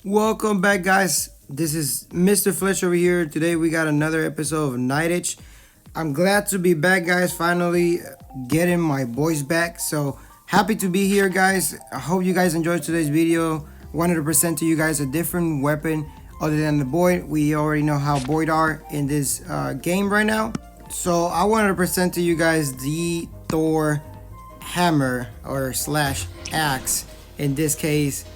Welcome back, guys. This is MrFlecha over here. Today we got another episode of Night Itch. I'm glad to be back, guys. Finally getting my voice back. So happy to be here, guys. I hope you guys enjoyed today's video. Wanted to present to you guys a different weapon other than the Boyd. We already know how Boyd are in this game right now. So I wanted to present to you guys the Thor hammer or slash axe in this case.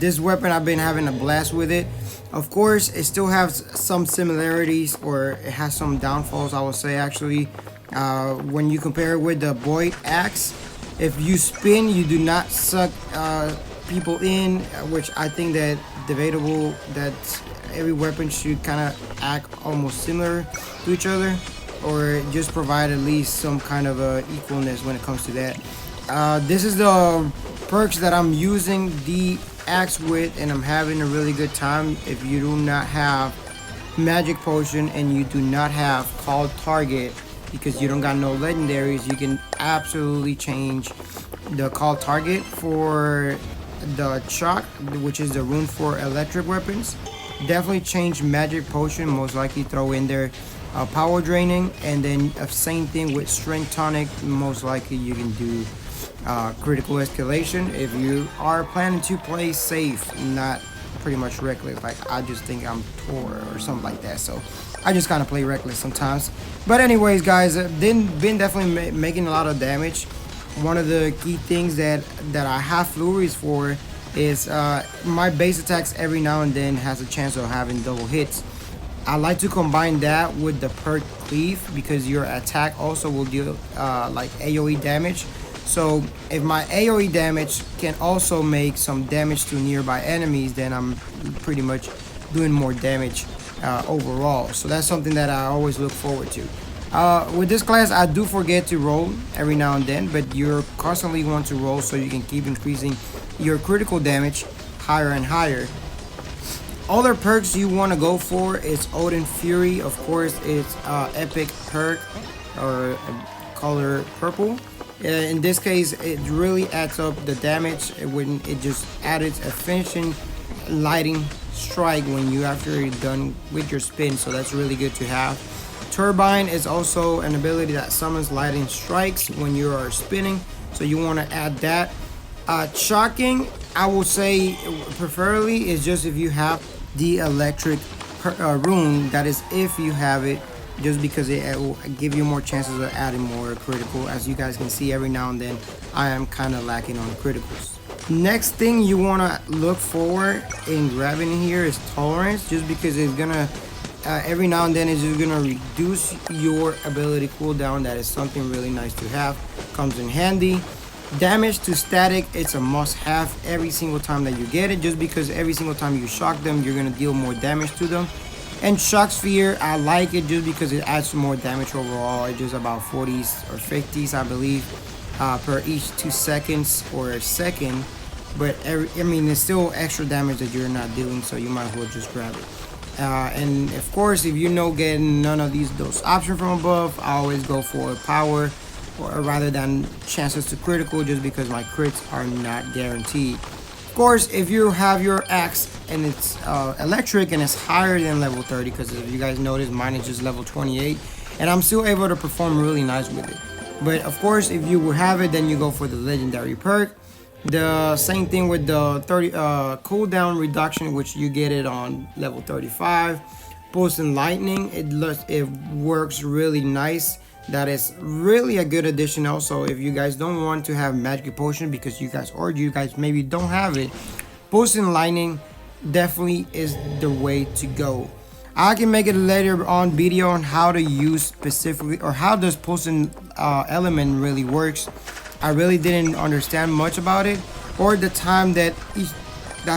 This weapon, I've been having a blast with it. Of course, it still has some similarities, or it has some downfalls, I would say, actually. When you compare it with the Boyd axe, if you spin, you do not suck people in, which I think that debatable, that every weapon should kind of act almost similar to each other, or just provide at least some kind of equalness when it comes to that. This is the perks that I'm using the axe with, and I'm having a really good time. If you do not have magic potion and you do not have called target, because you don't got no legendaries, you can absolutely change the called target for the shock, which is the rune for electric weapons. Definitely change magic potion, most likely throw in there power draining, and then same thing with strength tonic. Most likely you can do critical escalation if you are planning to play safe, not pretty much reckless. Like, I just think I'm Thor or something like that, so I just kind of play reckless sometimes. But anyways, guys, been definitely making a lot of damage. One of the key things that I have flurries for is my base attacks every now and then has a chance of having double hits. I like to combine that with the perk cleave, because your attack also will deal like AoE damage. So if my AoE damage can also make some damage to nearby enemies, then I'm pretty much doing more damage overall. So that's something that I always look forward to. With this class, I do forget to roll every now and then, but you're constantly want to roll so you can keep increasing your critical damage higher and higher. Other perks you want to go for is Odin Fury. Of course, it's epic perk, or color purple. In this case, it really adds up the damage when it just added a finishing lighting strike when you after done with your spin, so that's really good to have. Turbine is also an ability that summons lightning strikes when you are spinning, so you want to add that. Shocking, I will say preferably is just if you have the electric rune, that is if you have it, just because it will give you more chances of adding more critical. As you guys can see, every now and then I am kind of lacking on criticals. Next thing you want to look for in grabbing here is tolerance, just because it's gonna every now and then it's just gonna reduce your ability cooldown. That is something really nice to have, comes in handy. Damage to static, it's a must-have every single time that you get it, just because every single time you shock them, you're gonna deal more damage to them. And shock sphere, I like it just because it adds more damage overall. It's just about 40s or 50s, I believe, per each 2 seconds or a second. But it's still extra damage that you're not dealing, so you might as well just grab it. And of course, if you know getting none of those options from above, I always go for power, or rather than chances to critical, just because my crits are not guaranteed. Of course, if you have your axe and it's electric and it's higher than level 30, because if you guys notice, mine is just level 28, and I'm still able to perform really nice with it. But of course, if you will have it, then you go for the legendary perk. The same thing with the 30 cooldown reduction, which you get it on level 35. Pulse and lightning, it works really nice. That is really a good addition. Also, if you guys don't want to have magic potion because you guys maybe don't have it, Pulse and lightning definitely is the way to go. I can make it later on video on how to use specifically, or how does Pulse and element really works. I really didn't understand much about it, or the time that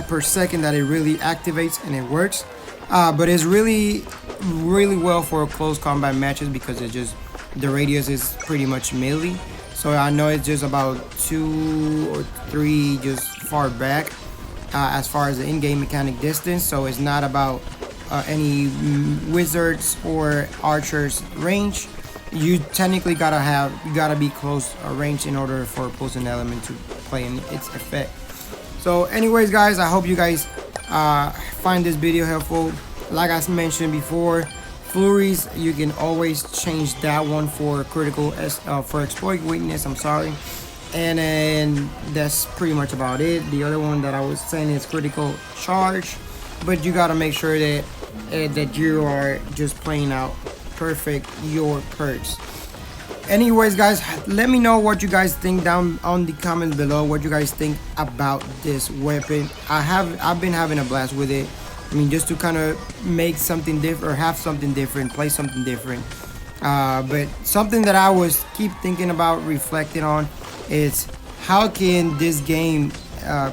per second that it really activates and it works. But it's really well for close combat matches, because the radius is pretty much melee, so I know it's just about 2 or 3 just far back as far as the in-game mechanic distance. So it's not about any wizards or archers range. You technically gotta be close range in order for opposing element to play in its effect. So anyways, guys, I hope you guys find this video helpful. Like I mentioned before, flurries, you can always change that one for critical for exploit weakness. I'm sorry. And then that's pretty much about it. The other one that I was saying is critical charge, but you gotta make sure that that you are just playing out perfect your perks. Anyways, guys, let me know what you guys think down on the comments below. What you guys think about this weapon. I've been having a blast with it. I mean, just to kind of make something different or have something different, play something different. But something that I was keep thinking about, reflecting on, is how can this game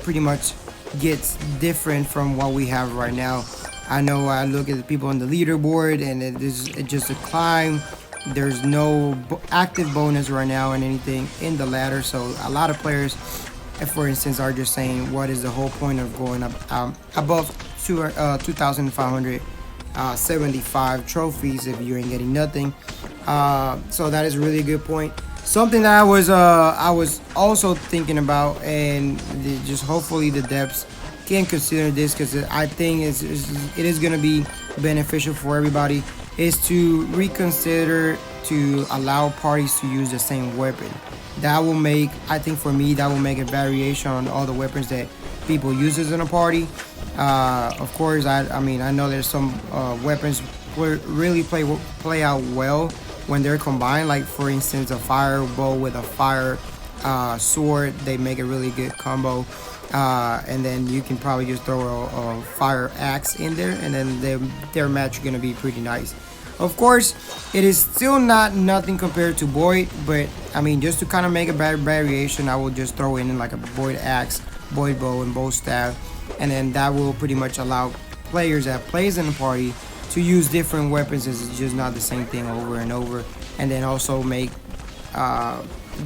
pretty much get different from what we have right now. I know I look at the people on the leaderboard and it's just a climb. There's no active bonus right now and anything in the ladder, so a lot of players, for instance, are just saying, what is the whole point of going up above 2,575 trophies if you ain't getting nothing? So that is really a good point. Something that I was also thinking about, and just hopefully the devs can consider this, because I think it is going to be beneficial for everybody, is to reconsider to allow parties to use the same weapon. That will make, I think for me, that will make a variation on all the weapons that people uses in a party. Of course, I mean, I know there's some weapons really play out well when they're combined, like for instance a fire bow with a fire sword. They make a really good combo, and then you can probably just throw a fire axe in there, and then their match is gonna be pretty nice. Of course, it is still not nothing compared to Void, but I mean, just to kind of make a better variation, I will just throw in like a Void axe, Void bow, and bow staff, and then that will pretty much allow players that plays in the party to use different weapons. It's just not the same thing over and over, and then also make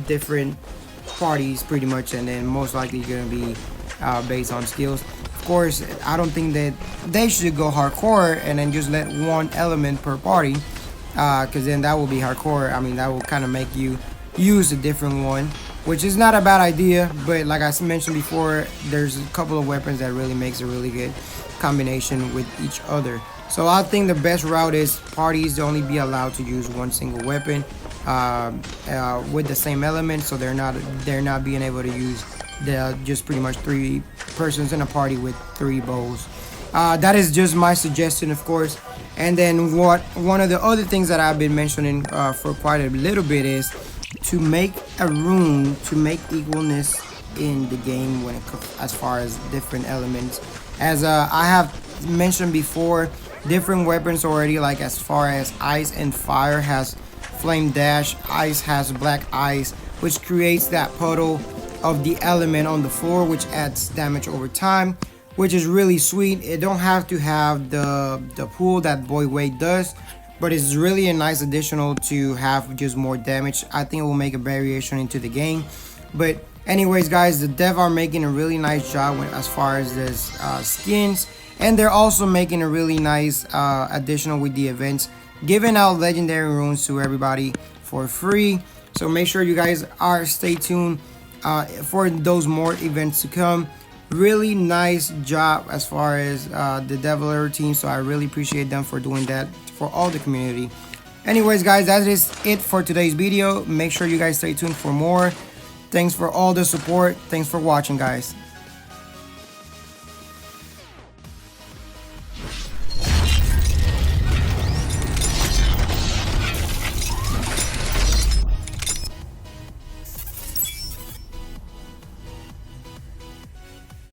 different parties pretty much, and then most likely gonna be based on skills. Of course, I don't think that they should go hardcore and then just let one element per party, because then that will be hardcore. I mean, that will kind of make you use a different one, which is not a bad idea. But like I mentioned before, there's a couple of weapons that really makes a really good combination with each other. So I think the best route is parties to only be allowed to use one single weapon with the same element, so they're not being able to use just pretty much 3 persons in a party with 3 bows. That is just my suggestion, of course. And then one of the other things that I've been mentioning for quite a little bit is to make a room to make equalness in the game when it as far as different elements. As I have mentioned before, different weapons already, like as far as ice and fire has flame dash, ice has black ice, which creates that puddle of the element on the floor, which adds damage over time, which is really sweet. It don't have to have the pool that Void Wade does, but it's really a nice additional to have just more damage. I think it will make a variation into the game. But anyways, guys, the dev are making a really nice job as far as this skins, and they're also making a really nice additional with the events, giving out legendary runes to everybody for free. So make sure you guys stay tuned for those more events to come. Really nice job as far as the developer team, so I really appreciate them for doing that for all the community. Anyways, guys, that is it for today's video. Make sure you guys stay tuned for more. Thanks for all the support. Thanks for watching, guys.